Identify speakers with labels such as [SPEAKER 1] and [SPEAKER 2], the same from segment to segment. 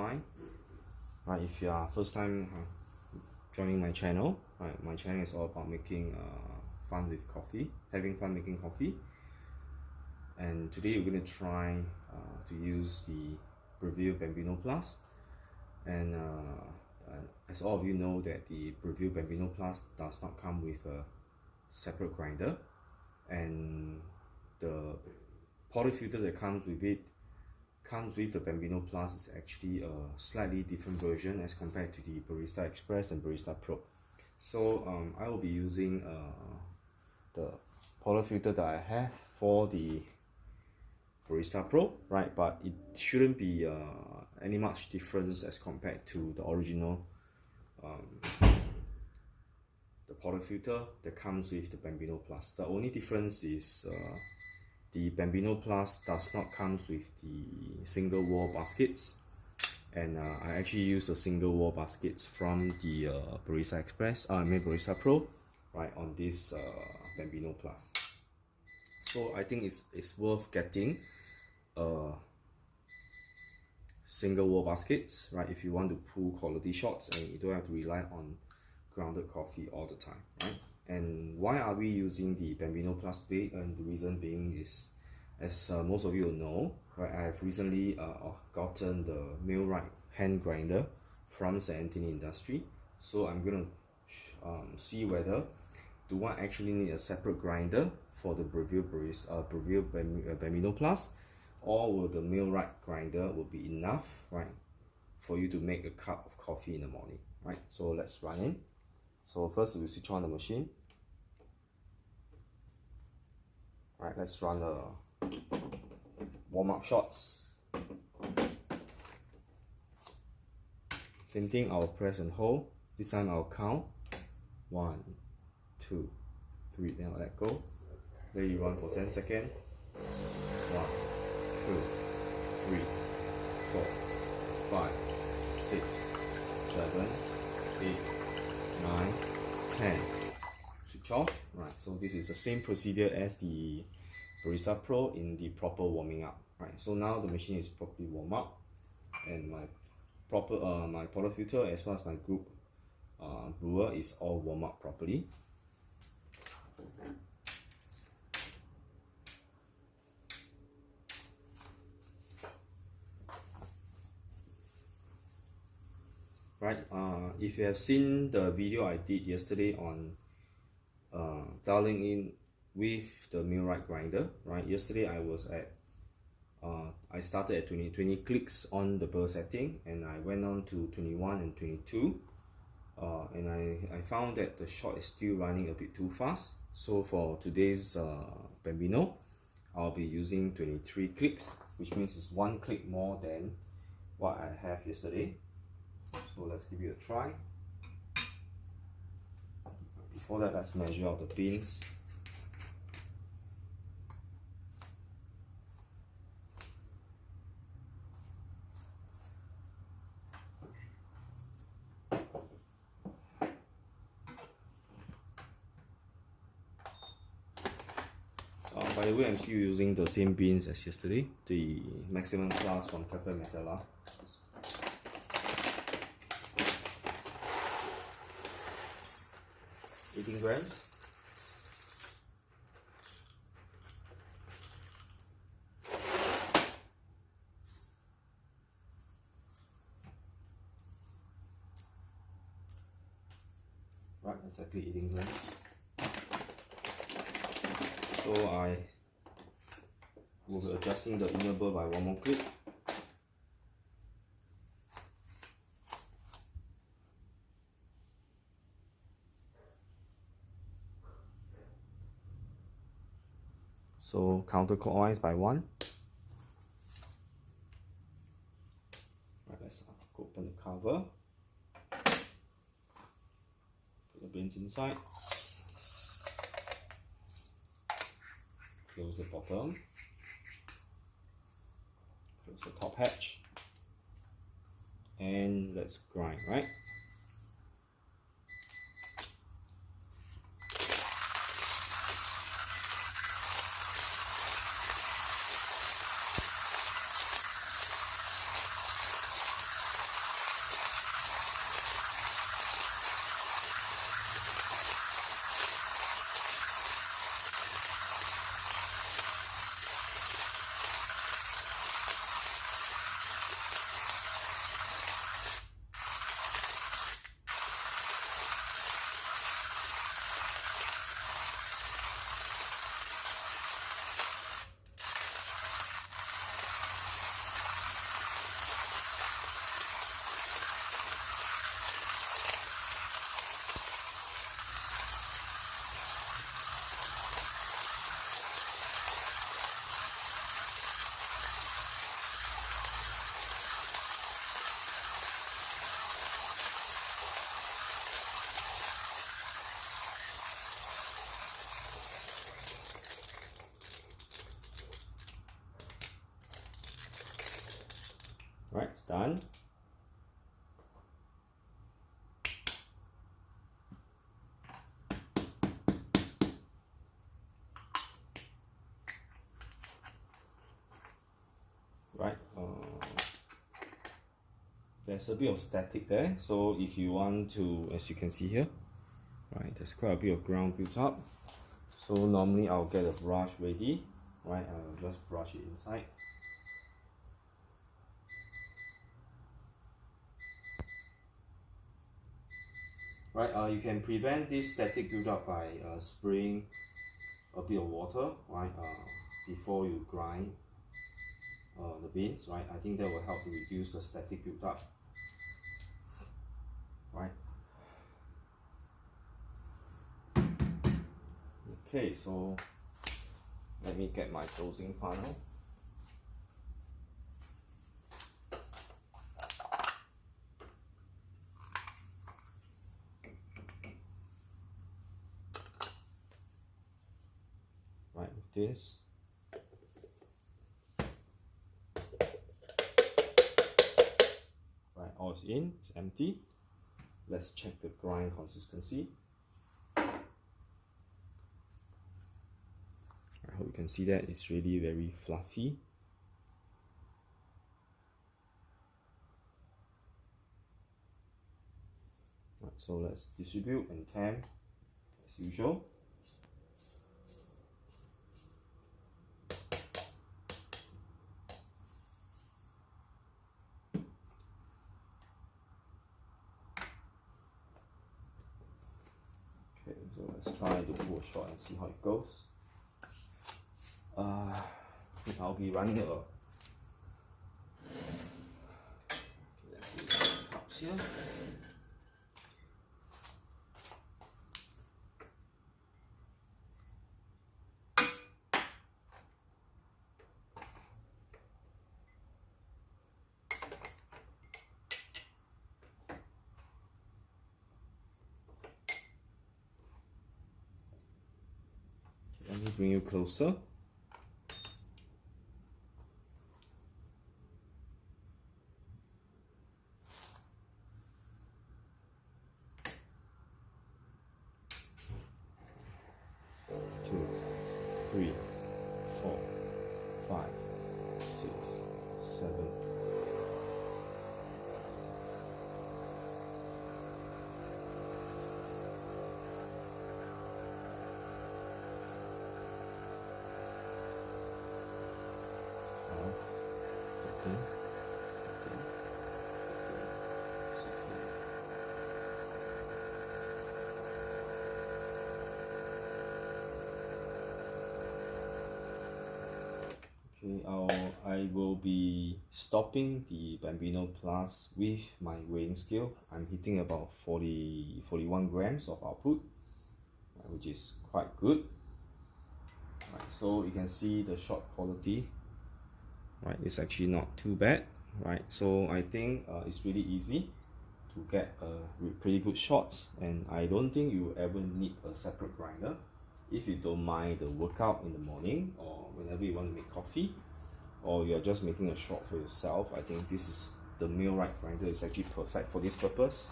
[SPEAKER 1] mind. Right, if you are first time joining my channel, right, my channel is all about making fun with coffee, having fun making coffee. And today we're going to try to use the Breville Bambino Plus. And as all of you know, that the Breville Bambino Plus does not come with a separate grinder, and the polyfilter that comes with it comes with the Bambino Plus is actually a slightly different version as compared to the Barista Express and Barista Pro. So I will be using the polyfilter that I have for the Barista Pro, right? But it shouldn't be any much difference as compared to the original the polyfilter that comes with the Bambino Plus. The only difference is the Bambino Plus does not come with the single wall baskets, and I actually use the single wall baskets from the Barista Express, Barista Pro, right, on this Bambino Plus. So I think it's worth getting single wall baskets, right, if you want to pull quality shots and you don't have to rely on grounded coffee all the time, right? And why are we using the Bambino Plus today? And the reason being is, as most of you will know, right, I have recently gotten the Millwright hand grinder from St. Anthony Industry. So I'm gonna see whether do I actually need a separate grinder for the Breville Bambino Plus, or will the Millwright grinder will be enough, right, for you to make a cup of coffee in the morning, right? So let's run in. So first we'll switch on the machine. Right, let's run the warm-up shots. Same thing, I'll press and hold. This time I'll count 1, 2, 3, then I'll let go. Let it run for 10 seconds. 1, 2, 3, 4, 5, 6, 7, 8, 9, 10. Switch off. Right, so this is the same procedure as the Barista Pro in the proper warming up. Right, so now the machine is properly warm up, and my polyfilter as well as my group brewer is all warm up properly. Right, if you have seen the video I did yesterday on dialing in with the Millwright grinder, right? Yesterday I was at I started at 20 clicks on the burr setting, and I went on to 21 and 22, and I found that the shot is still running a bit too fast. So for today's Bambino, I'll be using 23 clicks, which means it's 1 click more than what I have yesterday. So let's give it a try. Before that, let's measure out the beans. By the way, I'm still using the same beans as yesterday, the maximum class from Cafe Metella. grams. Right, exactly 18 grams. So I will be adjusting the inner burr by 1 more click. So counterclockwise by 1. Right, let's open the cover. Put the beans inside. Close the bottom. Close the top hatch. And let's grind, right? Right, it's done. Right, there's a bit of static there, so if you want to, as you can see here, right, there's quite a bit of ground built up. So normally I'll get a brush ready, right, I'll just brush it inside. Right, you can prevent this static build-up by spraying a bit of water, right, before you grind the beans, right. I think that will help to reduce the static build-up, right. Okay, so let me get my closing funnel. Right, with this. Right, all is in, it's empty. Let's check the grind consistency. I hope you can see that it's really very fluffy. Right, so let's distribute and temp as usual. Okay, so let's try to pull a shot and see how it goes. I'll be running a let's use some cups here. Okay, let me bring you closer. Two, three, 4, 5, 6, 7. Okay, I will be stopping the Bambino Plus with my weighing scale. I'm hitting about 41 grams of output, which is quite good. Right, so you can see the shot quality, right, it's actually not too bad, right. So I think it's really easy to get pretty good shots, and I don't think you ever need a separate grinder if you don't mind the workout in the morning or whenever you want to make coffee, or you're just making a shot for yourself. I think this is the Millwright grinder is actually perfect for this purpose.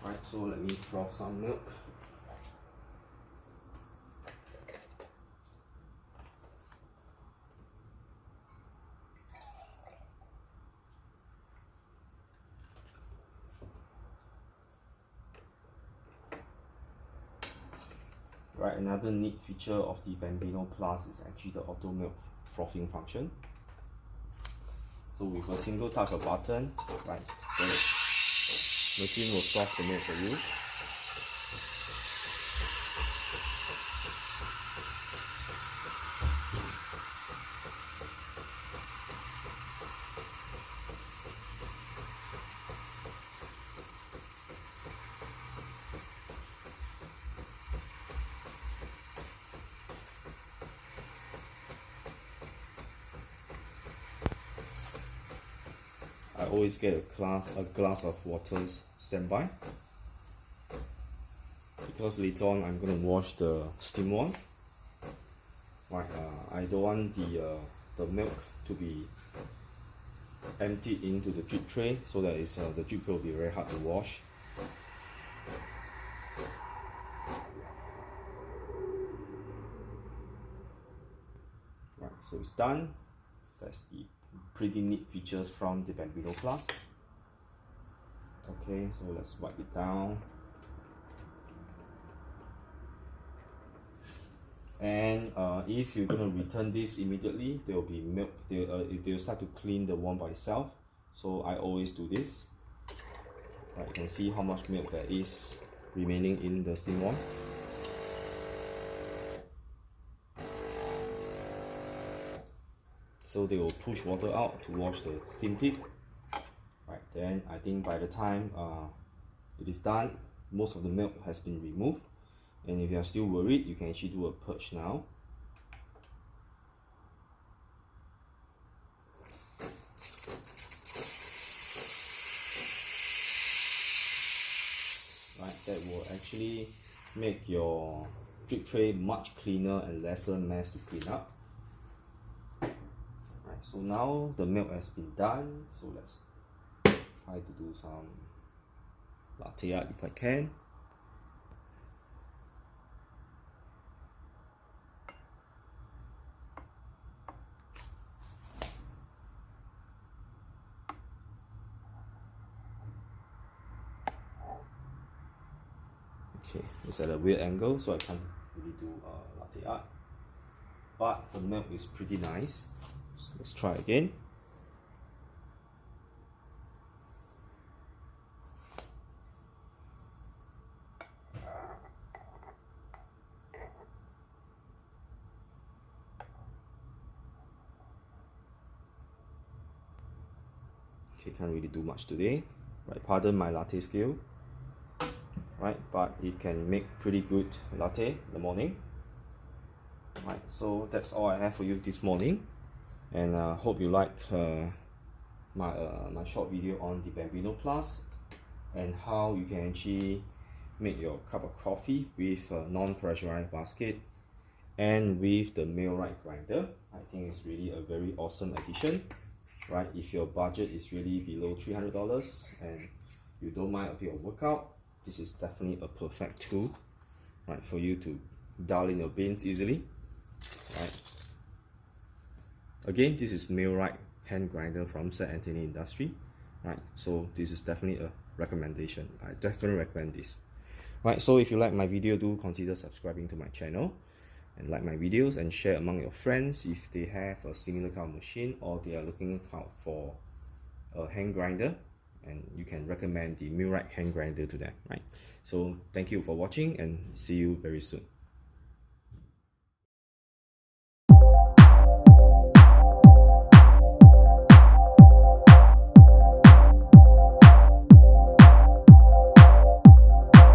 [SPEAKER 1] Right, so let me froth some milk. Right, another neat feature of the Bambino Plus is actually the auto milk frothing function. So with a single touch of button, right, the machine will froth the milk for you. I always get a glass of water standby, because later on I'm going to wash the steam one. Right, I don't want the the milk to be emptied into the drip tray, so that the drip tray will be very hard to wash. Right, so it's done. That's the pretty neat features from the Bambino Plus. Okay, so let's wipe it down. And if you're gonna return this immediately, there will be milk. They'll start to clean the one by itself. So I always do this. Right, you can see how much milk there is remaining in the steam one. So they will push water out to wash the steam tip. Right, then I think by the time it is done, most of the milk has been removed. And if you are still worried, you can actually do a purge now. Right, that will actually make your drip tray much cleaner and lesser mess to clean up. Right, so now the milk has been done. So let's try to do some latte art if I can. Okay, it's at a weird angle, so I can't really do latte art. But the milk is pretty nice. So let's try again. Okay, can't really do much today. Right, pardon my latte skill. Right, but it can make pretty good latte in the morning. Right, so that's all I have for you this morning, and hope you like my short video on the Bambino Plus and how you can actually make your cup of coffee with a non-pressurized basket and with the Millwright grinder. I think it's really a very awesome addition. Right, if your budget is really below $300 and you don't mind a bit of workout, this is definitely a perfect tool, right, for you to dial in your beans easily. Right. Again, this is Millwright hand grinder from St. Anthony Industry. Right, so this is definitely a recommendation. I definitely recommend this. Right, so if you like my video, do consider subscribing to my channel and like my videos and share among your friends if they have a similar kind of machine or they are looking out for a hand grinder, and you can recommend the Millwright hand grinder to them. Right, so thank you for watching and see you very soon.